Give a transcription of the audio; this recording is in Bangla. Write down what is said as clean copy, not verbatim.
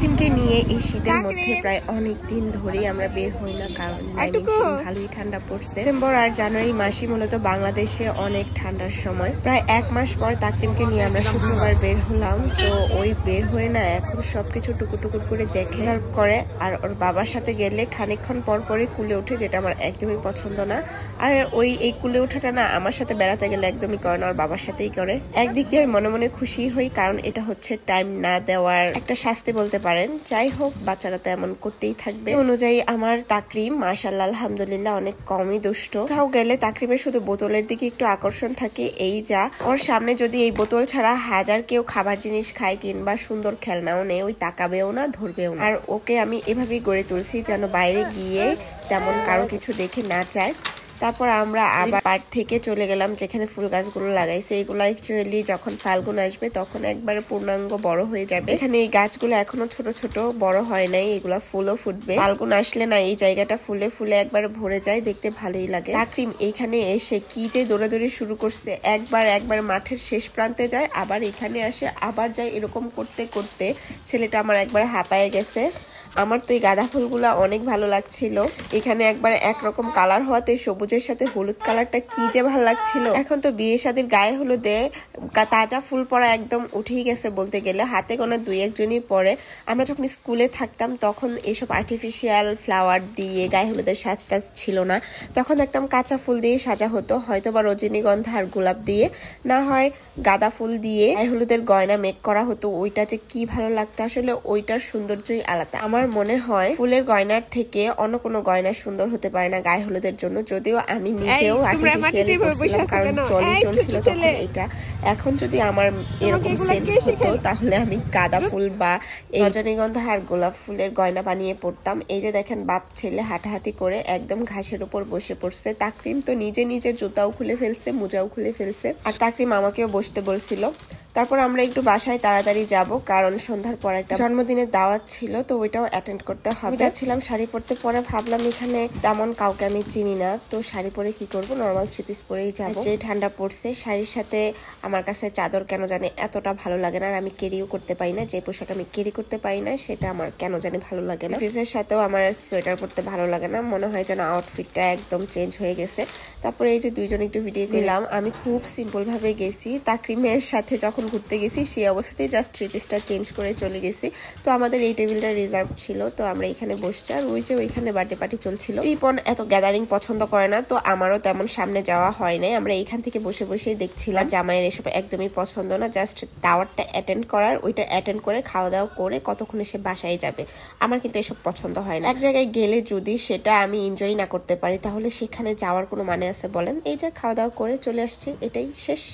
তাকরিমকে নিয়ে এই শীতের মধ্যে প্রায় অনেক দিন ধরেই আমরা বের হই না, কারণ ভালোই ঠান্ডা পড়ছে। ডিসেম্বর আর জানুয়ারি মাসই মূলত বাংলাদেশে অনেক ঠান্ডার সময়। প্রায় 1 মাস পর তাকরিমকে নিয়ে আমরা শুক্রবার বের হলাম। তো ওই বের হয়ে না এখন সবকিছু টুকুর করে দেখে করে, আর ওর বাবার সাথে গেলে খানিকক্ষণ পর পরে কুলে ওঠে, যেটা আমার একদমই পছন্দ না। আর এই কুলে ওঠাটা না আমার সাথে বেড়াতে গেলে একদমই করে না, ওর বাবার সাথেই করে। একদিক দিয়ে আমি মনে মনে খুশি হই, কারণ এটা হচ্ছে টাইম না দেওয়ার একটা শাস্তি বলতে পারেন। যাই হোক, বাচ্চারা তো এমন করতেই থাকবে। অনুযায়ী আমার তাকরিম মাশাআল্লাহ আলহামদুলিল্লাহ অনেক কমই দুষ্ট। কোথাও গেলে তাকরিমের শুধু বোতলের দিকে একটু আকর্ষণ থাকে, এই যা। ওর সামনে যদি এই বোতল ছাড়া হাজার কেউ খাবার জিনিস খায় কিংবা সুন্দর খেলনাও নেই, ওই তাকাবেও না, ধরবেও না। আর ওকে আমি এভাবেই গড়ে তুলছি যেন বাইরে গিয়ে তেমন কারো কিছু দেখে না চায়। তারপর আমরা আবার পার্ক থেকে চলে গেলাম যেখানে ফুল গাছগুলো লাগাইছে। এগুলো অ্যাকচুয়ালি যখন ফাল্গুন আসবে তখন একবারে পূর্ণাঙ্গ বড় হয়ে যাবে। এখানে এই গাছগুলো এখনো ছোট ছোট, বড় হয় নাই, এগুলা ফুলও ফুটবে। ফাল্গুন আসলে না এই জায়গাটা ফুলে ফুলে একবারে ভরে যায়, দেখতে ভালোই লাগে। তাকরিম এখানে এসে কি যে দৌড়াদৌড়ি শুরু করছে, একবার মাঠের শেষ প্রান্তে যায়, আবার এখানে আসে, আবার যায়, এরকম করতে করতে ছেলেটা আমার একবার হাঁপায়ে গেছে। আমার তো এই গাঁদা ফুলগুলা অনেক ভালো লাগছিল। এখানে একবার একরকম কালার হওয়াতে সবুজের সাথে হলুদ কালারটা কি যে ভালো লাগছিল। এখন তো বিয়ে শাদীর গায়ে হলুদে তাজা ফুল পরা একদম উঠেই গেছে বলতে গেলে, হাতে গোনা 2-1 জনই পরে। আমরা যখন স্কুলে থাকতাম তখন এসব আর্টিফিশিয়াল ফ্লাওয়ার দিয়ে গায়ে হলুদের সাজটাজ ছিল না, তখন একদম কাঁচা ফুল দিয়ে সাজা হতো, হয়তো বা রজনীগন্ধা আর গোলাপ দিয়ে, না হয় গাঁদা ফুল দিয়ে গায়ে হলুদের গয়না মেক করা হতো। ওইটা যে কি ভালো লাগতো, আসলে ওইটার সৌন্দর্যই আলাদা। আমার মনে হয় ফুলের গয়নার থেকে অন্য কোনো গয়না সুন্দর হতে পারে না গায়ে হলুদের জন্য, যদিও আমি নিজেও আর্টিফিশিয়ালি করছিলাম, কারণ চলছিল তখন এটা। এখন যদি আমার এরকম সেন্স হতো তাহলে আমি গাঁদা ফুল বা রজনীগন্ধা আর গোলাপ ফুলের গয়না বানিয়ে পড়তাম। এই যে দেখেন বাপ ছেলে হাঁটাহাঁটি করে একদম ঘাসের উপর বসে পড়ছে। তাকরিম তো নিজে জুতাও খুলে ফেলছে, মোজাও খুলে ফেলছে, আর তাকরিম আমাকেও বসতে বলছিল। তারপর আমরা একটু বাসায় তাড়াতাড়ি যাব, কারণ সন্ধ্যার পর একটা জন্মদিনের দাওয়াত ছিল, তো ওইটাও অ্যাটেন্ড করতে হবে। যাচ্ছিলাম শাড়ি পরতে, পরে ভাবলাম এখানে তেমন কাউকে আমি চিনি না, তো শাড়ি পরে কি করব, নর্মাল 3 পিস পরেই যাব। যে ঠান্ডা পড়ছে, শাড়ির সাথে আমার কাছে চাদর কেন জানি এতটা ভালো লাগে না, আর আমি ক্যারিও করতে পারি না। যে পোশাক আমি ক্যারি করতে পারি না সেটা আমার কেন জানি ভালো লাগে না। পিসের সাথেও আমার সোয়েটার পরতে ভালো লাগে না, মনে হয় যেন আউটফিটটা একদম চেঞ্জ হয়ে গেছে। তারপরে এই যে দুইজন একটু ভিডিও নিলাম। আমি খুব সিম্পল ভাবে গেছি। তাকরিমের সাথে যখন ঘুরতে গেছি সেই অবস্থাতেই জাস্ট 3 পিসটা চেঞ্জ করে চলে গেছি। তো আমাদের এই টেবিলটা রিজার্ভ ছিল, তো আমরা এখানে বসছি। আর ওই যে ওইখানে বার্থডে পার্টি চলছিল। রিপন এত গ্যাদারিং পছন্দ করে না, তো আমারও তেমন সামনে যাওয়া হয় নাই। আমরা এইখান থেকে বসে বসেই দেখছিলাম। জামাইয়ের এসব একদমই পছন্দ না, জাস্ট দাওয়াতটা অ্যাটেন্ড করার, ওইটা অ্যাটেন্ড করে খাওয়া দাওয়া করে কতক্ষণে সে বাসায় যাবে। আমার কিন্তু এসব পছন্দ হয় না। এক জায়গায় গেলে যদি সেটা আমি এনজয় না করতে পারি তাহলে সেখানে যাওয়ার কোনো মানে আছে বলেন? এই যে খাওয়া দাওয়া করে চলে আসছি, এটাই শেষ।